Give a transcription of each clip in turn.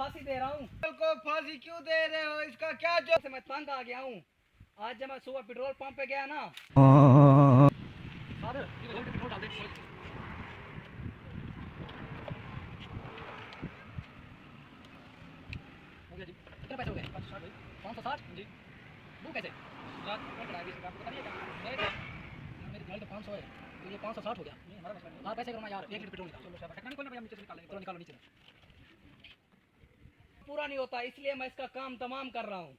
फांसी दे रहा हूँ। को फांसी क्यों दे रहे हो? इसका क्या जो मैं तंग आ गया हूँ। आज जब मैं सुबह पेट्रोल पंप पे गया ना, पेट्रोल डाल दे। हो गया जी। कितने पैसे हो गए? 560 जी। वो कैसे? मेरी गाड़ी तो 500 है, तो ये 560 हो गया। हाँ पैसे करो ना यार, 1 लीटर पेट्रोल निकालो, निकालो नीचे। पूरा नहीं होता, इसलिए मैं इसका काम तमाम कर रहा हूँ।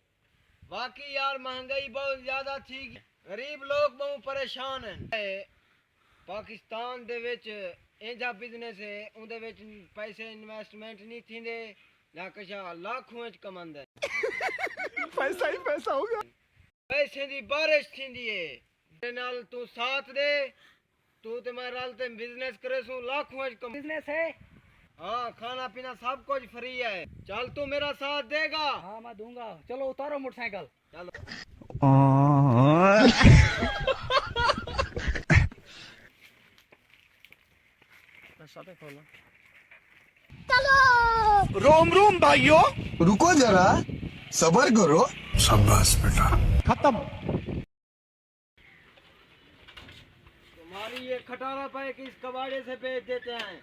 बाकी यार महंगाई बहुत ज्यादा थी, गरीब लोग बहुत परेशान हैं। पाकिस्तान दे विच इंजा बिजनेस है, उनदे विच पैसे इन्वेस्टमेंट नहीं थींदे, ना कशा लाखों च कमांदा पैसा ही पैसा हो गया। पैसे दी बारिश थींदी है। तेरे नाल तू साथ दे, तू ते मैं रल ते बिजनेस करे सू, लाखों च बिजनेस है। हाँ, खाना पीना सब कुछ फ्री है। चल तू मेरा साथ देगा? हाँ मैं दूंगा। चलो उतारो मोटरसाइकिल। चलो। चलो रोम रोम भाइयों, रुको जरा, सबर करो। शाबाश बेटा। खत्म। तुम्हारी ये खटारा पे किस कबाड़े से बेच देते हैं?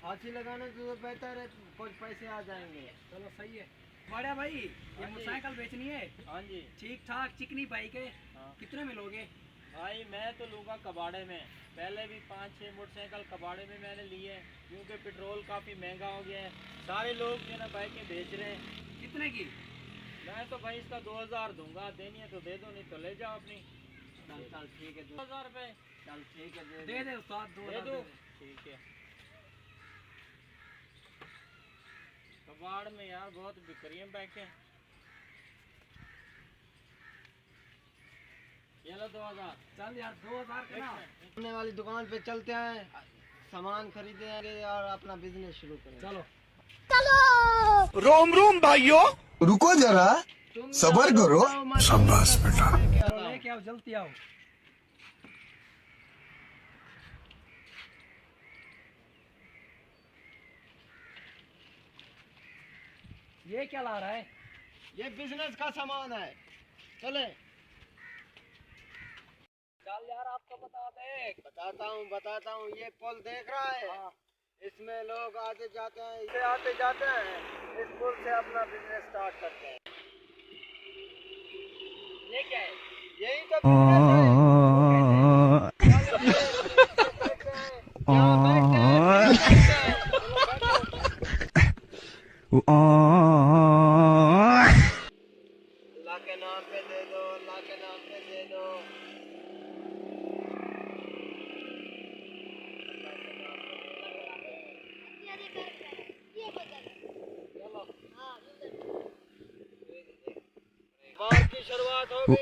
फांसी लगाने से तो बेहतर है, कुछ पैसे आ जाएंगे। चलो सही है। बड़ा भाई, ये मोटरसाइकिल बेचनी है। हाँ जी। ठीक ठाक चिकनी बाइक है। हाँ। कितने में लोगे? भाई मैं तो लूँगा कबाड़े में। पहले भी 5-6 मोटरसाइकिल कबाड़े में मैंने लिए, क्योंकि पेट्रोल काफ़ी महंगा हो गया है। सारे लोग जो है ना बाइकें बेच रहे हैं। कितने की? मैं तो भाई इसका 2000 दूंगा, देनी है तो दे दो, नहीं तो ले जाओ अपनी। चल ठीक है, 2000 रुपये। चल ठीक है, दे दे उस्ताद, दे दो। ठीक है। कबाड़ में यार बहुत बिक रही हैं बाइकें। ये लो 2000। चल यार 2000 का ना। सामने वाली दुकान पे चलते हैं, सामान खरीदेंगे और अपना बिजनेस शुरू करेंगे। चलो। चलो रोम रोम भाइयों, रुको जरा, सबर करो। शाबाश बेटा। लेके आओ, जल्दी आओ। ये क्या ला रहा है? ये बिजनेस का सामान है, चले। चल यार आपको बता दे। बताता हूँ। ये पुल देख रहा है? हाँ। इसमें लोग आते जाते हैं, इसे आते जाते हैं, इस पुल से अपना बिजनेस स्टार्ट करते हैं। ये क्या है? यही तो बिजनेस है। यहाँ बैठते हैं। अल्लाह के नाम पे दे दो, अल्लाह के नाम पे दे दो। बार की शुरुआत हो गई।